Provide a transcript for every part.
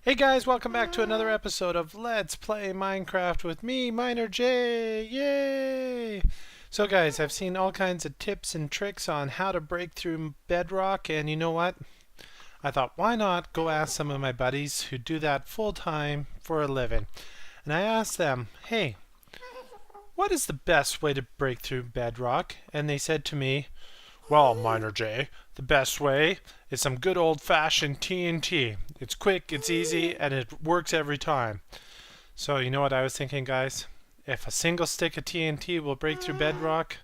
Hey guys, welcome back to another episode of Let's Play Minecraft with me, Miner J. Yay! So guys, I've seen all kinds of tips and tricks on how to break through bedrock, and you know what? I thought, why not go ask some of my buddies who do that full time for a living? And I asked them, hey, what is the best way to break through bedrock? And they said to me, well, Miner J, the best way is some good old-fashioned TNT. It's quick, it's easy, and it works every time. So you know what I was thinking, guys? If a single stick of TNT will break through bedrock,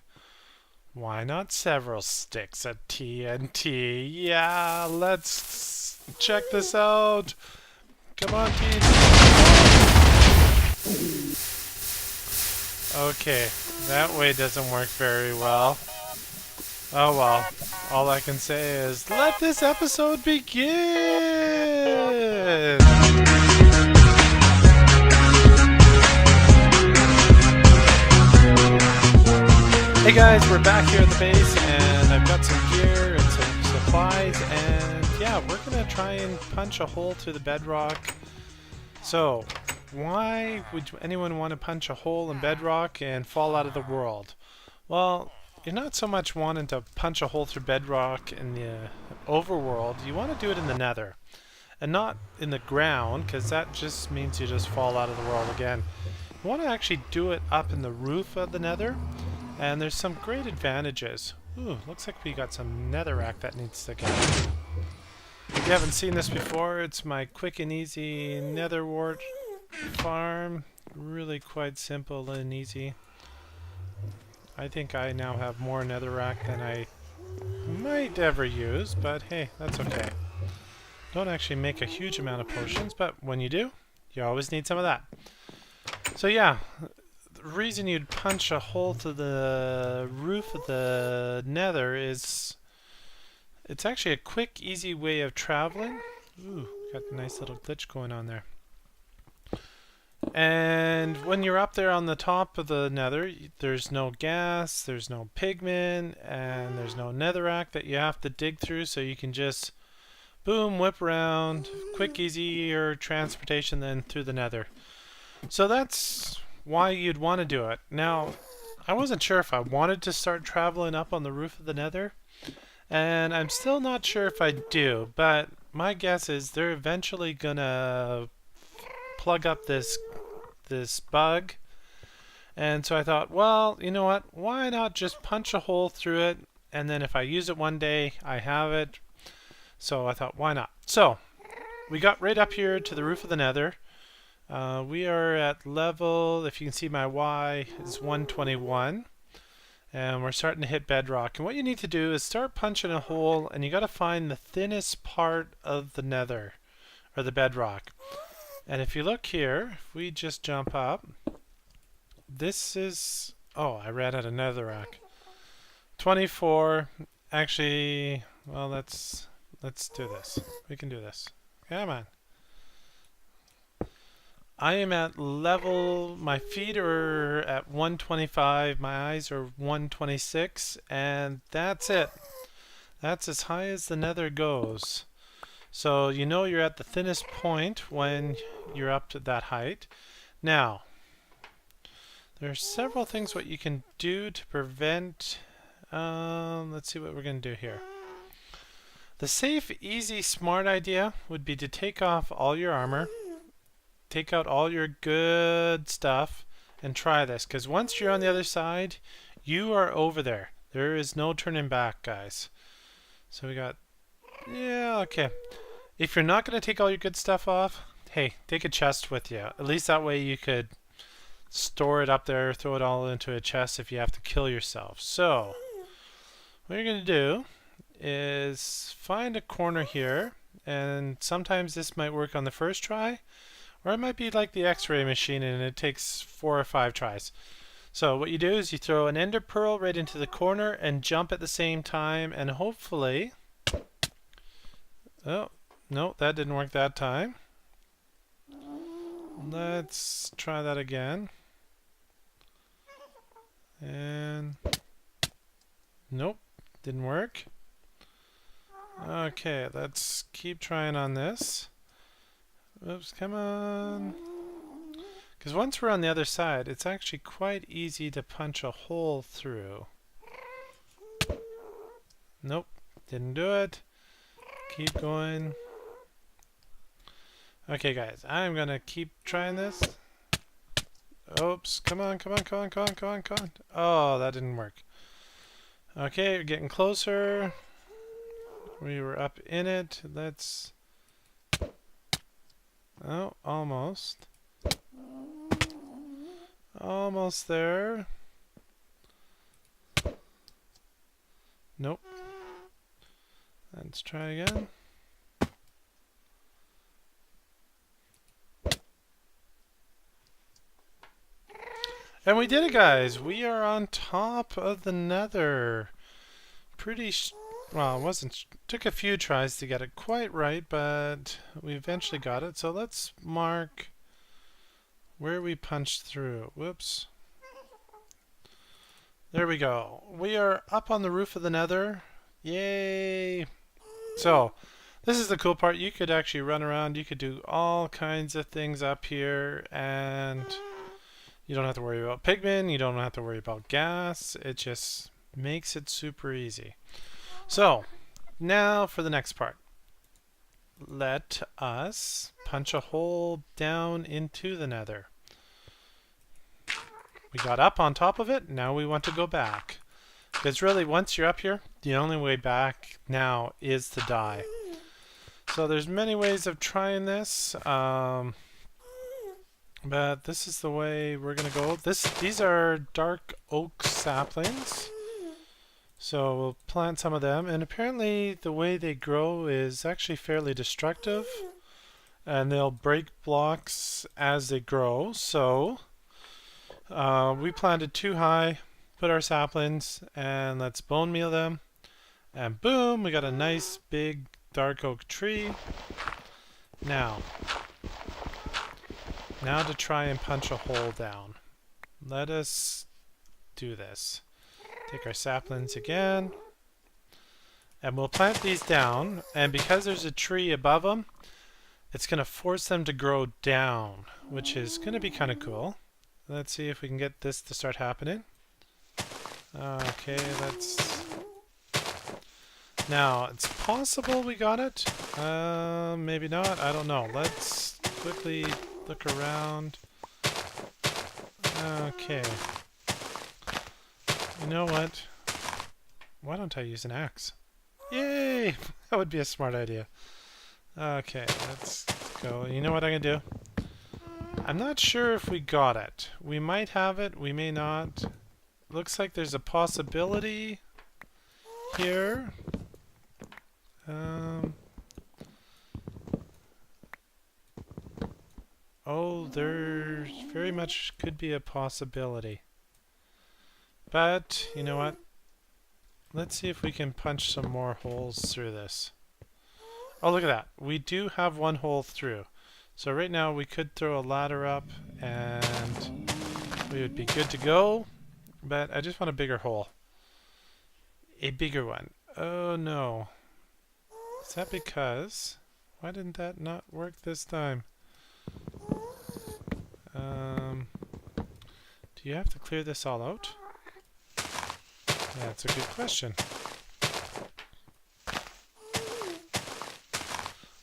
why not several sticks of TNT? Yeah, let's check this out. Come on, TNT. Okay, that way doesn't work very well. Oh well, all I can say is let this episode begin! Hey guys, we're back here at the base and I've got some gear and some supplies and yeah, we're gonna try and punch a hole through the bedrock. So, why would anyone want to punch a hole in bedrock and fall out of the world? Well, you're not so much wanting to punch a hole through bedrock in the overworld, you want to do it in the nether. And not in the ground, because that just means you just fall out of the world again. You want to actually do it up in the roof of the nether, and there's some great advantages. Ooh, looks like we got some netherrack that needs to get. If you haven't seen this before, it's my quick and easy nether wart farm. Really quite simple and easy. I think I now have more netherrack than I might ever use, but hey, that's okay. Don't actually make a huge amount of potions, but when you do, you always need some of that. So yeah, the reason you'd punch a hole to the roof of the nether is it's actually a quick, easy way of traveling. Ooh, got a nice little glitch going on there. And when you're up there on the top of the nether, there's no gas, there's no pigment, and there's no netherrack that you have to dig through, so you can just boom, whip around, quick, easier transportation than through the nether. So that's why you'd want to do it. Now, I wasn't sure if I wanted to start traveling up on the roof of the nether, and I'm still not sure if I do, but my guess is they're eventually gonna plug up this bug, and so I thought, well, you know what, why not just punch a hole through it, and then if I use it one day I have it. So I thought, why not? So we got right up here to the roof of the nether. We are at level, if you can see my Y is 121, and we're starting to hit bedrock, and what you need to do is start punching a hole, and you got to find the thinnest part of the nether or the bedrock. And if you look here, if we just jump up, this is, oh, I ran out of netherrack. 24, actually, well, let's do this. We can do this. Come on. I am at level, my feet are at 125, my eyes are 126, and that's it. That's as high as the nether goes. So you know you're at the thinnest point when you're up to that height. Now, there are several things what you can do to prevent, let's see what we're going to do here. The safe, easy, smart idea would be to take off all your armor, take out all your good stuff, and try this. Because once you're on the other side, you are over there. There is no turning back, guys. So we got, yeah, okay. If you're not going to take all your good stuff off, hey, take a chest with you. At least that way you could store it up there, throw it all into a chest if you have to kill yourself. So, what you're going to do is find a corner here, and sometimes this might work on the first try, or it might be like the X-ray machine and it takes 4 or 5 tries. So what you do is you throw an ender pearl right into the corner and jump at the same time, and hopefully, oh, no, that didn't work that time. Let's try that again. And nope, didn't work. Okay, let's keep trying on this. Oops, come on. Because once we're on the other side, it's actually quite easy to punch a hole through. Nope, didn't do it. Keep going. Okay, guys, I'm gonna keep trying this. Oops, come on, come on, come on, come on, come on, come on. Oh, that didn't work. Okay, we're getting closer. We were up in it. Let's... Oh, almost. Almost there. Nope. Let's try again. And we did it, guys. We are on top of the Nether. Well, it wasn't. Took a few tries to get it quite right, but we eventually got it. So let's mark where we punched through. Whoops. There we go. We are up on the roof of the Nether. Yay! So, this is the cool part. You could actually run around. You could do all kinds of things up here, and you don't have to worry about pigment. You don't have to worry about gas. It just makes it super easy. So, now for the next part. Let us punch a hole down into the Nether. We got up on top of it. Now we want to go back. Because really, once you're up here, the only way back now is to die. So there's many ways of trying this. But this is the way we're going to go. These are dark oak saplings. So we'll plant some of them. And apparently the way they grow is actually fairly destructive. And they'll break blocks as they grow. So we planted too high, put our saplings, and let's bone meal them. And boom, we got a nice big dark oak tree. Now to try and punch a hole down. Let us do this. Take our saplings again. And we'll plant these down. And because there's a tree above them, it's going to force them to grow down, which is going to be kind of cool. Let's see if we can get this to start happening. Okay, let's... Now, it's possible we got it. Maybe not. I don't know. Let's quickly look around. Okay. You know what? Why don't I use an axe? Yay! That would be a smart idea. Okay, let's go. You know what I'm gonna do? I'm not sure if we got it. We might have it, we may not. Looks like there's a possibility here. Oh, there very much could be a possibility. But, you know what? Let's see if we can punch some more holes through this. Oh, look at that. We do have one hole through. So right now we could throw a ladder up and we would be good to go. But I just want a bigger hole. A bigger one. Oh no. Is that because... Why didn't that not work this time? Do you have to clear this all out? That's a good question.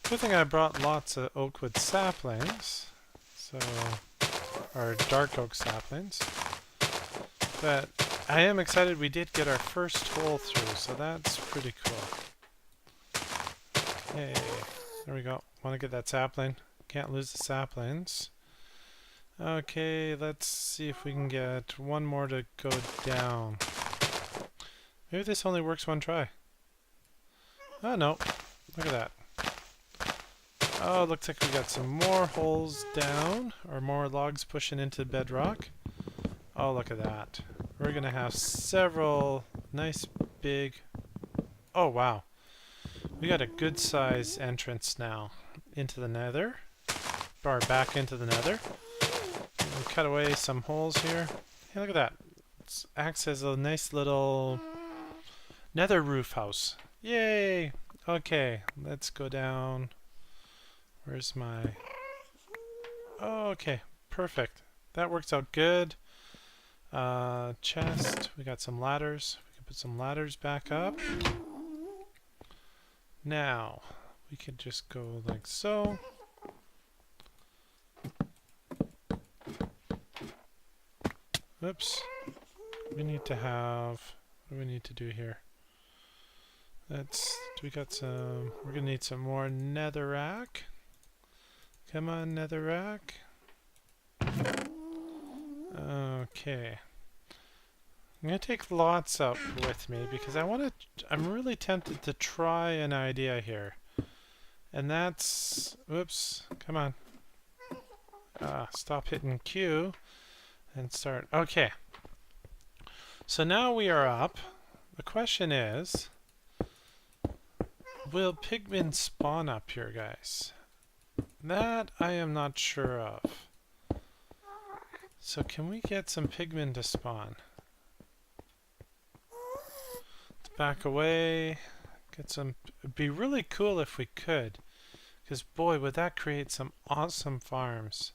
Good thing I brought lots of oakwood saplings, so, or dark oak saplings. But I am excited we did get our first hole through, so that's pretty cool. Okay, there we go. Want to get that sapling. Can't lose the saplings. Okay, let's see if we can get one more to go down. Maybe this only works one try. Oh no, look at that. Oh, looks like we got some more holes down, or more logs pushing into bedrock. Oh, look at that. We're gonna have several nice big... Oh, wow. We got a good size entrance now into the Nether, or back into the Nether. We'll cut away some holes here. Hey, look at that. It acts as a nice little Nether roof house. Yay! Okay, let's go down. Where's my... Oh, okay, perfect. That works out good. Chest. We got some ladders. We can put some ladders back up. Now, we could just go like so. Oops. We need to have... What do we need to do here? We got some... We're going to need some more netherrack. Come on, netherrack. Okay. I'm going to take lots up with me because I'm really tempted to try an idea here. And that's... Whoops. Come on. Stop hitting Q and start. Okay. So now we are up. The question is, will pigmen spawn up here, guys? That I am not sure of. So can we get some pigmen to spawn? Let's back away. Get some. It'd be really cool if we could. Because boy, would that create some awesome farms.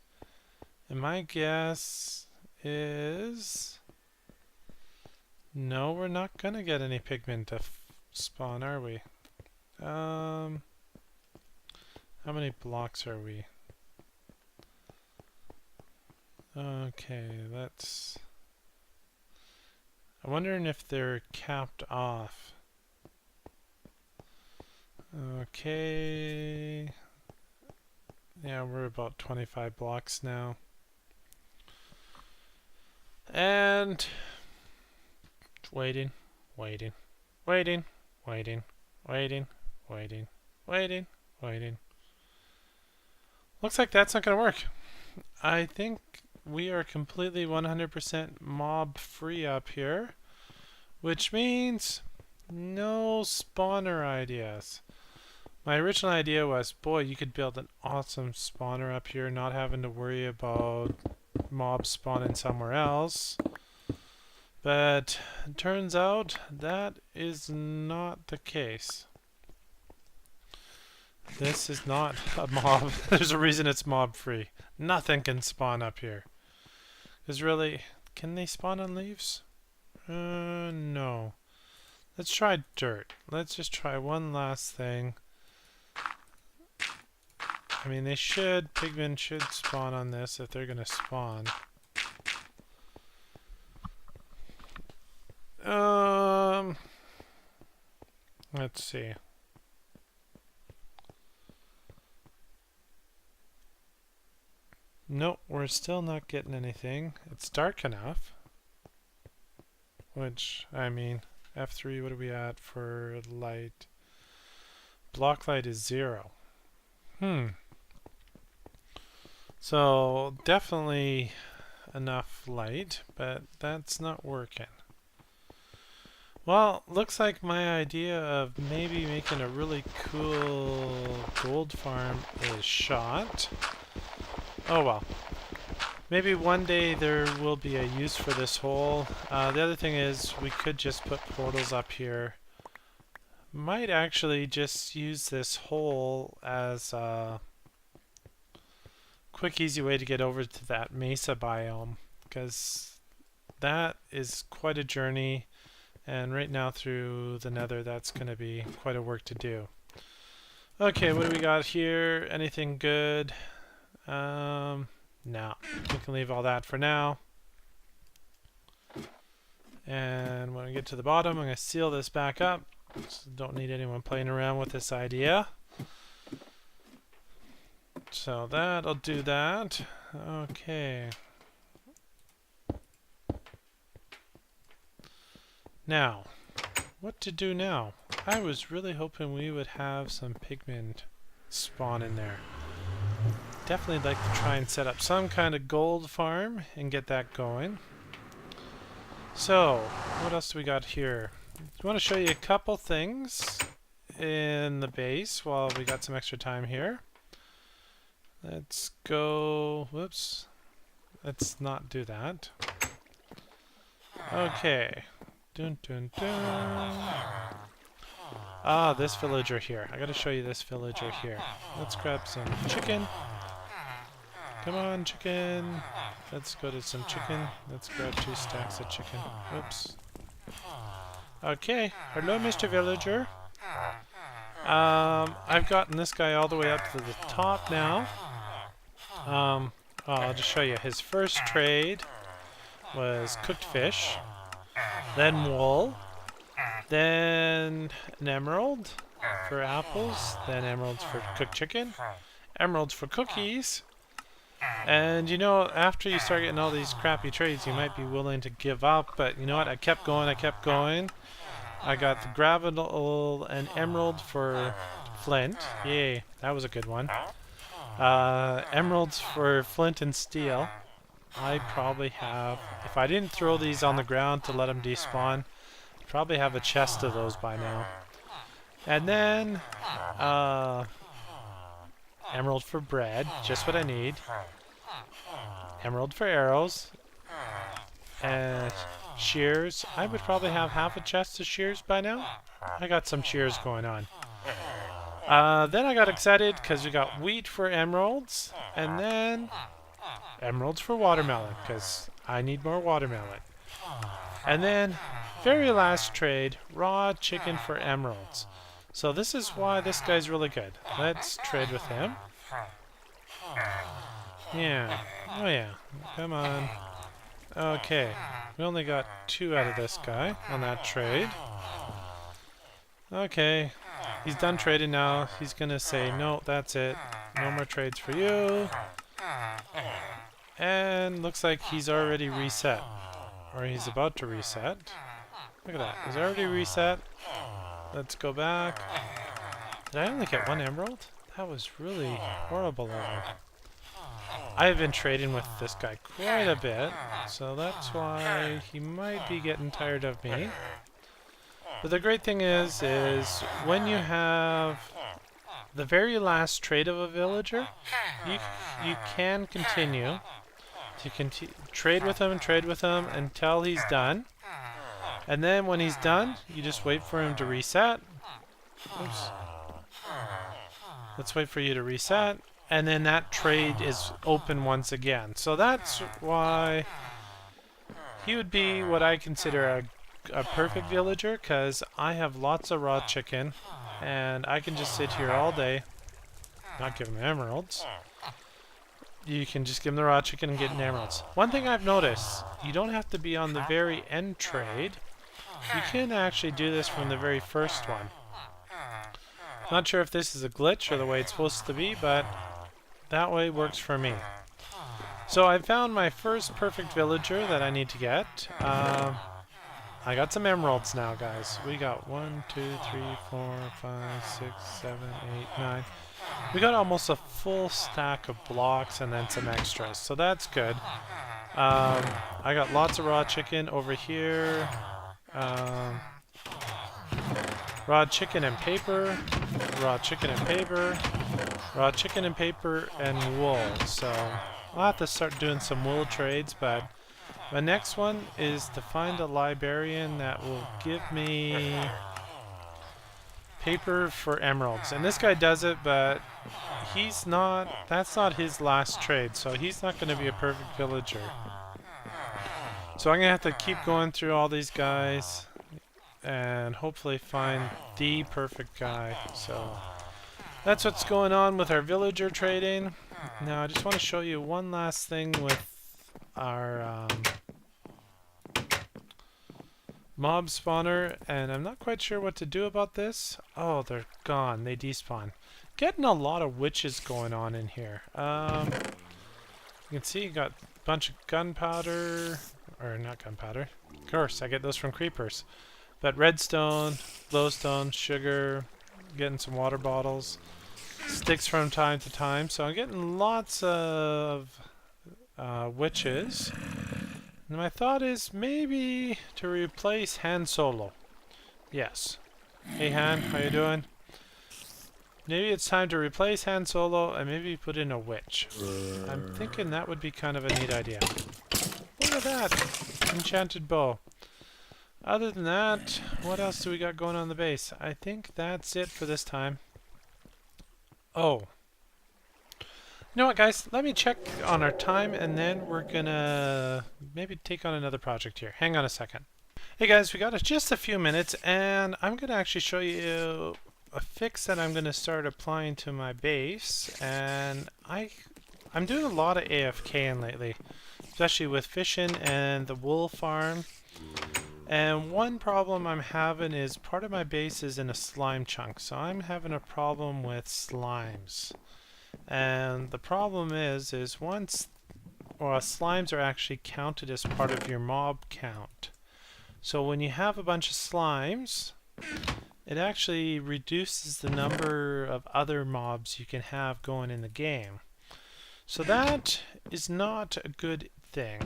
And my guess is... No, we're not going to get any pigmen to spawn, are we? How many blocks are we? Okay, let's... I'm wondering if they're capped off. Okay... Yeah, we're about 25 blocks now. And... Waiting, waiting, waiting, waiting, waiting, waiting, waiting, waiting. Looks like that's not going to work. I think we are completely 100% mob free up here, which means no spawner ideas. My original idea was, boy, you could build an awesome spawner up here, not having to worry about mobs spawning somewhere else. But it turns out that is not the case. This is not a mob. There's a reason it's mob free. Nothing can spawn up here. Because really, can they spawn on leaves? No. Let's try dirt. Let's just try one last thing. I mean, pigmen should spawn on this if they're going to spawn. Let's see. Nope, we're still not getting anything. It's dark enough. Which, I mean, F3, what are we at for light? Block light is 0. So, definitely enough light, but that's not working. Well, looks like my idea of maybe making a really cool gold farm is shot. Oh well. Maybe one day there will be a use for this hole. The other thing is we could just put portals up here. Might actually just use this hole as a quick, easy way to get over to that mesa biome, because that is quite a journey. And right now through the Nether, that's going to be quite a work to do. Okay, what do we got here? Anything good? No. We can leave all that for now. And when we get to the bottom, I'm going to seal this back up. So don't need anyone playing around with this idea. So that'll do that. Okay. Now, what to do now? I was really hoping we would have some pigment spawn in there. Definitely like to try and set up some kind of gold farm and get that going. So, what else do we got here? I want to show you a couple things in the base while we got some extra time here. Let's go... Whoops. Let's not do that. Okay. Dun, dun, dun. Ah, this villager here. I gotta show you this villager here. Let's grab some chicken. Come on, chicken. Let's go to some chicken. Let's grab 2 stacks of chicken. Oops. Okay. Hello, Mr. Villager. I've gotten this guy all the way up to the top now. I'll just show you. His first trade was cooked fish, then wool, then an emerald for apples, then emeralds for cooked chicken, emeralds for cookies. And you know, after you start getting all these crappy trades, you might be willing to give up, but you know what? I kept going, I kept going. I got the gravel and emerald for flint. Yay, that was a good one. Emeralds for flint and steel. I probably have, if I didn't throw these on the ground to let them despawn, probably have a chest of those by now. And then, emerald for bread, just what I need. Emerald for arrows. And shears. I would probably have half a chest of shears by now. I got some shears going on. Then I got excited because we got wheat for emeralds. And then emeralds for watermelon because I need more watermelon. And then very last trade, raw chicken for emeralds. So this is why this guy's really good. Let's trade with him. Yeah. Oh yeah. Come on. Okay. We only got 2 out of this guy on that trade. Okay. He's done trading now. He's gonna say, no, that's it. No more trades for you. And looks like he's already reset. Or he's about to reset. Look at that. He's already reset. Let's go back. Did I only get 1 emerald? That was really horrible of me. I've been trading with this guy quite a bit, so that's why he might be getting tired of me. But the great thing is when you have the very last trade of a villager, you can continue to trade with him until he's done. And then when he's done, you just wait for him to reset. Oops. Let's wait for you to reset. And then that trade is open once again. So that's why he would be what I consider a perfect villager, because I have lots of raw chicken and I can just sit here all day, not give him emeralds. You can just give him the raw chicken and get emeralds. One thing I've noticed, you don't have to be on the very end trade. You can actually do this from the very first one. Not sure if this is a glitch or the way it's supposed to be, but that way works for me. So I found my first perfect villager that I need to get. I got some emeralds now, guys. We got 1, 2, 3, 4, 5, 6, 7, 8, 9. We got almost a full stack of blocks and then some extras, so that's good. I got lots of raw chicken over here. Raw chicken and paper. Raw chicken and paper. Raw chicken and paper and wool. So I'll have to start doing some wool trades, but my next one is to find a librarian that will give me paper for emeralds. And this guy does it, but that's not his last trade, so he's not going to be a perfect villager. So I'm going to have to keep going through all these guys and hopefully find the perfect guy. So that's what's going on with our villager trading. Now I just want to show you one last thing with our mob spawner, and I'm not quite sure what to do about this. Oh, they're gone. They despawn. Getting a lot of witches going on in here. You can see you got a bunch of gunpowder, or not gunpowder. Of course, I get those from creepers. But redstone, glowstone, sugar, getting some water bottles, sticks from time to time. So I'm getting lots of witches. And my thought is maybe to replace Han Solo. Yes. Hey Han, how you doing? Maybe it's time to replace Han Solo and maybe put in a witch. I'm thinking that would be kind of a neat idea. Look at that! Enchanted bow. Other than that, what else do we got going on the base? I think that's it for this time. Oh. You know what, guys? Let me check on our time, and then we're gonna maybe take on another project here. Hang on a second. Hey guys, we got just a few minutes, and I'm gonna actually show you a fix that I'm gonna start applying to my base. And I'm doing a lot of AFKing lately, especially with fishing and the wool farm. And one problem I'm having is part of my base is in a slime chunk, so I'm having a problem with slimes. And the problem is once, well, slimes are actually counted as part of your mob count. So when you have a bunch of slimes, it actually reduces the number of other mobs you can have going in the game. So that is not a good thing.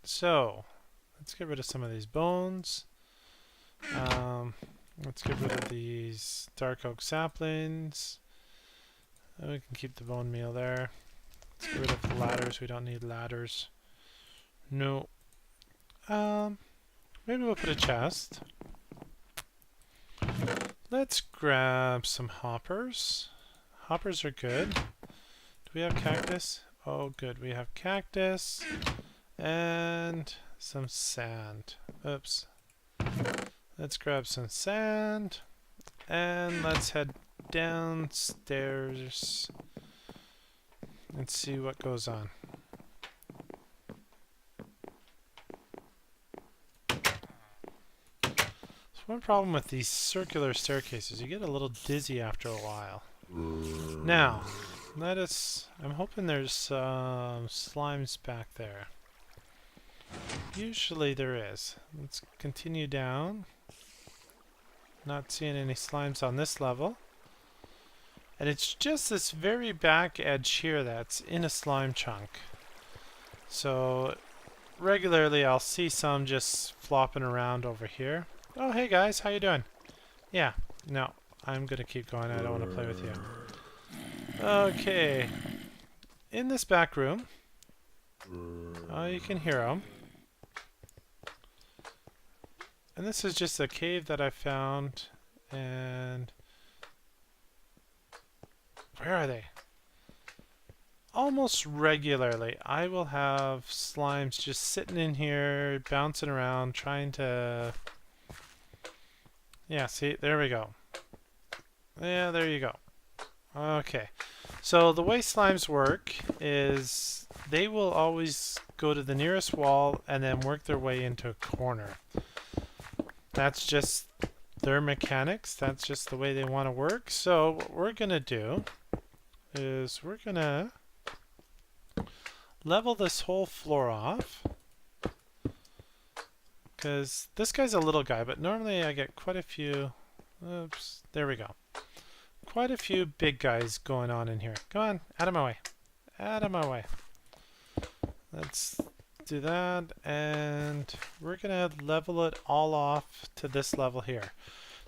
So let's get rid of some of these bones. Let's get rid of these dark oak saplings. We can keep the bone meal there. Let's get rid of the ladders. We don't need ladders. No. Maybe we'll put a chest. Let's grab some hoppers. Hoppers are good. Do we have cactus? Oh, good. We have cactus and some sand. Oops. Let's grab some sand and let's head downstairs and see what goes on. So one problem with these circular staircases, you get a little dizzy after a while. Now, I'm hoping there's slimes back there. Usually there is. Let's continue down. Not seeing any slimes on this level. And it's just this very back edge here that's in a slime chunk. So regularly I'll see some just flopping around over here. Oh, hey guys, how you doing? Yeah, no, I'm gonna keep going. I don't want to play with you. Okay, in this back room, you can hear them. And this is just a cave that I found, and where are they? Almost regularly, I will have slimes just sitting in here, bouncing around, trying to... Yeah, see, there we go. Yeah, there you go. Okay, so the way slimes work is they will always go to the nearest wall and then work their way into a corner. That's just their mechanics. That's just the way they want to work. So what we're going to do is we're going to level this whole floor off. Because this guy's a little guy, but normally I get quite a few... Oops, there we go. Quite a few big guys going on in here. Come on, out of my way. Out of my way. Let's do that, and we're gonna level it all off to this level here.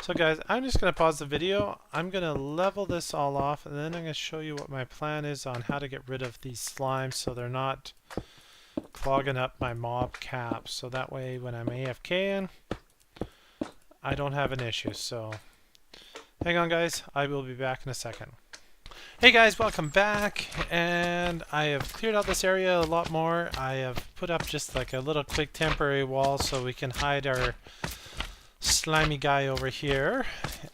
So guys, I'm just gonna pause the video. I'm gonna level this all off, and then I'm gonna show you what my plan is on how to get rid of these slimes so they're not clogging up my mob caps. So that way when I'm AFKing, I don't have an issue. So hang on guys, I will be back in a second. Hey guys, welcome back, and I have cleared out this area a lot more. I have put up just like a little quick temporary wall so we can hide our slimy guy over here.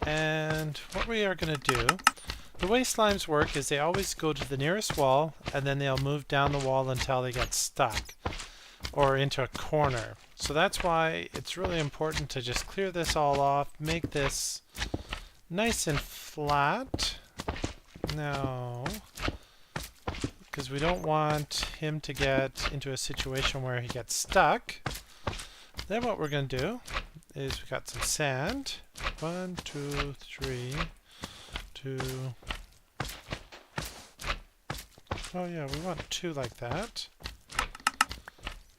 And what we are going to do, the way slimes work is they always go to the nearest wall and then they'll move down the wall until they get stuck or into a corner. So that's why it's really important to just clear this all off, make this nice and flat. Now, because we don't want him to get into a situation where he gets stuck, then what we're going to do is we've got some sand. 1, 2, 3, 2. Oh yeah, we want 2 like that.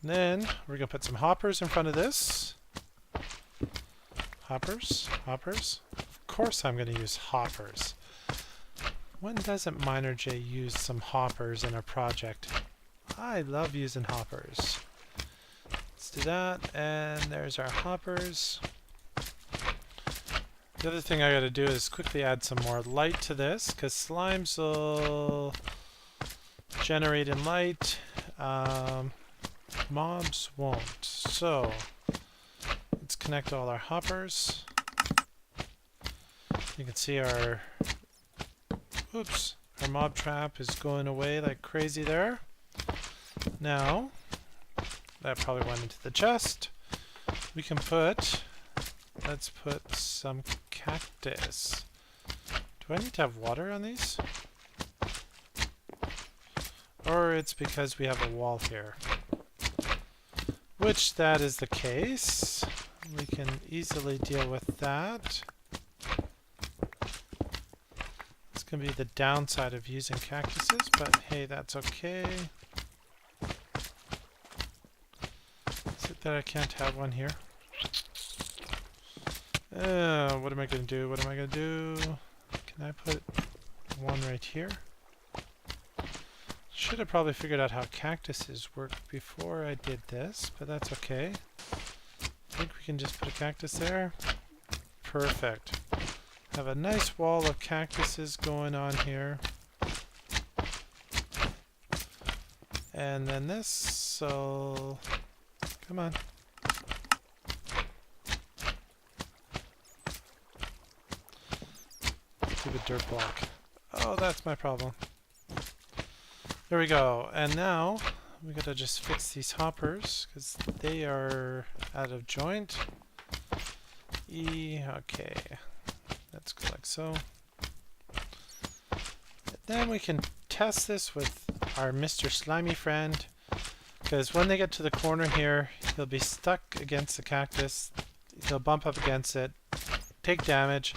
Then we're going to put some hoppers in front of this. Hoppers, hoppers. Of course I'm going to use hoppers. When doesn't Miner J use some hoppers in a project? I love using hoppers. Let's do that, and there's our hoppers. The other thing I gotta do is quickly add some more light to this, because slimes will generating light. Mobs won't. So let's connect all our hoppers. You can see our mob trap is going away like crazy there. Now that probably went into the chest. We can let's put some cactus. Do I need to have water on these? Or it's because we have a wall here. Which that is the case. We can easily deal with that. It's going to be the downside of using cactuses, but hey, that's okay. Is it that I can't have one here? What am I going to do? What am I going to do? Can I put one right here? Should have probably figured out how cactuses work before I did this, but that's okay. I think we can just put a cactus there. Perfect. Have a nice wall of cactuses going on here. And then this, so come on. Stupid dirt block. Oh, that's my problem. There we go. And now we gotta just fix these hoppers because they are out of joint. Okay. Let's go like so. And then we can test this with our Mr. Slimy friend, because when they get to the corner here, he'll be stuck against the cactus. He'll bump up against it, take damage.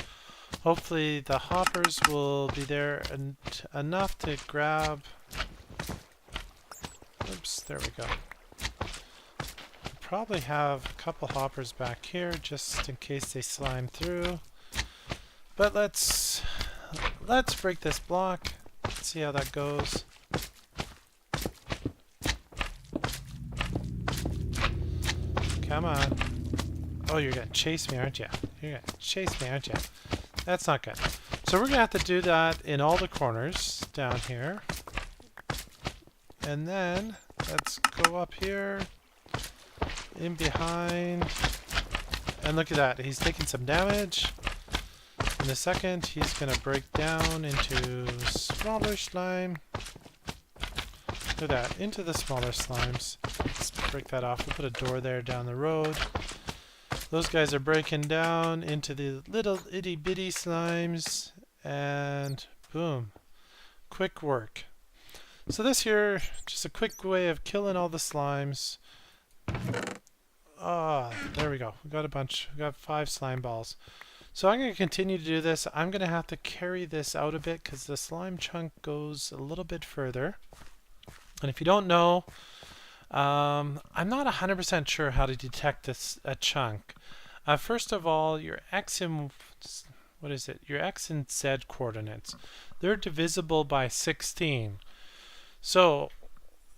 Hopefully the hoppers will be there enough to grab. Oops, there we go. Probably have a couple hoppers back here just in case they slime through. But let's break this block. Let's see how that goes. Come on. Oh, you're gonna chase me, aren't you? You're gonna chase me, aren't you? That's not good. So we're gonna have to do that in all the corners down here. And then let's go up here, in behind, and look at that. He's taking some damage. In a second, he's gonna break down into smaller slime. Look at that, into the smaller slimes. Let's break that off. We'll put a door there down the road. Those guys are breaking down into the little itty bitty slimes, and boom, quick work. So this here, just a quick way of killing all the slimes. There we go. We got a bunch. We got 5 slime balls. So I'm going to continue to do this. I'm going to have to carry this out a bit because the slime chunk goes a little bit further. And if you don't know, I'm not 100% sure how to detect a chunk. First of all, your X and your X and Z coordinates. They're divisible by 16. So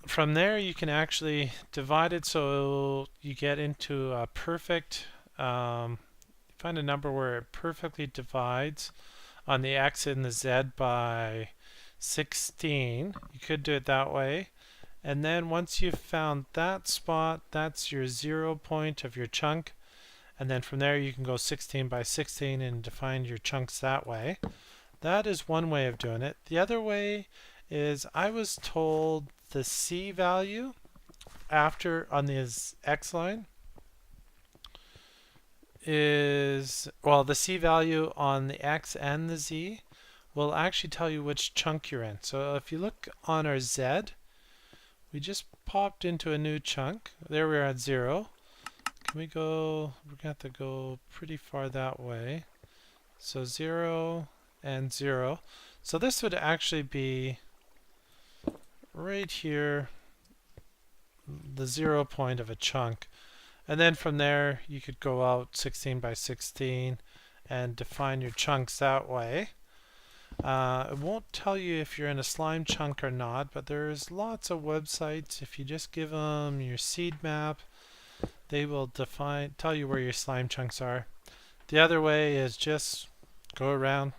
from there you can actually divide it so you get into a perfect, find a number where it perfectly divides on the X and the Z by 16. You could do it that way. And then once you've found that spot, that's your 0 point of your chunk. And then from there you can go 16 by 16 and define your chunks that way. That is one way of doing it. The other way is I was told the C value after on this X line is, well, the C value on the X and the Z will actually tell you which chunk you're in. So if you look on our Z, we just popped into a new chunk. There we are at 0. Can we go, we're going to have to go pretty far that way. So 0 and 0. So this would actually be right here, the 0 point of a chunk. And then from there you could go out 16 by 16 and define your chunks that way. It won't tell you if you're in a slime chunk or not, but there's lots of websites. If you just give them your seed map, they will tell you where your slime chunks are. The other way is just go around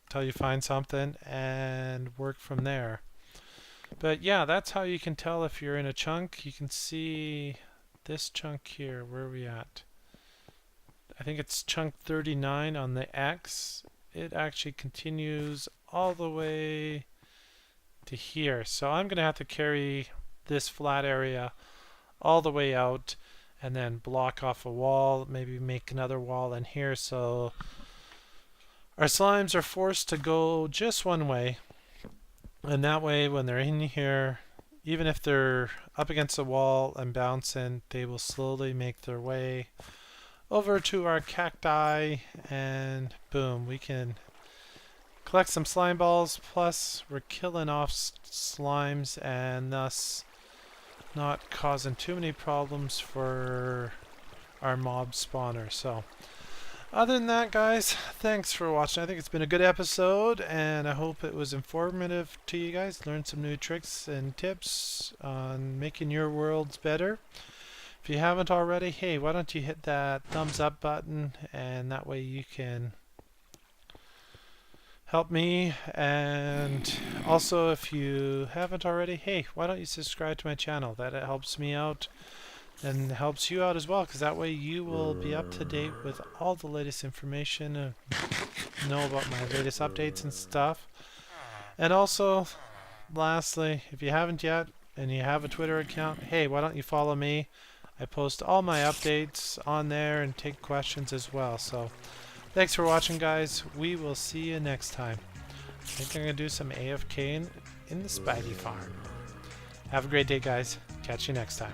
till you find something and work from there. But yeah, that's how you can tell if you're in a chunk. You can see this chunk here. Where are we at? I think it's chunk 39 on the X. It actually continues all the way to here. So I'm going to have to carry this flat area all the way out and then block off a wall, maybe make another wall in here so our slimes are forced to go just one way. And that way when they're in here, even if they're up against the wall and bouncing, they will slowly make their way over to our cacti, and boom, we can collect some slime balls, plus we're killing off slimes and thus not causing too many problems for our mob spawner. So other than that, guys, thanks for watching. I think it's been a good episode, and I hope it was informative to you guys. Learned some new tricks and tips on making your worlds better. If you haven't already, hey, why don't you hit that thumbs up button, and that way you can help me. And also, if you haven't already, hey, why don't you subscribe to my channel? That it helps me out and helps you out as well, because that way you will be up to date with all the latest information and know about my latest updates and stuff. And also, lastly, if you haven't yet and you have a Twitter account, hey, why don't you follow me? I post all my updates on there and take questions as well. So thanks for watching, guys. We will see you next time. I think I'm going to do some AFK in the Spidey farm. Have a great day, guys. Catch you next time.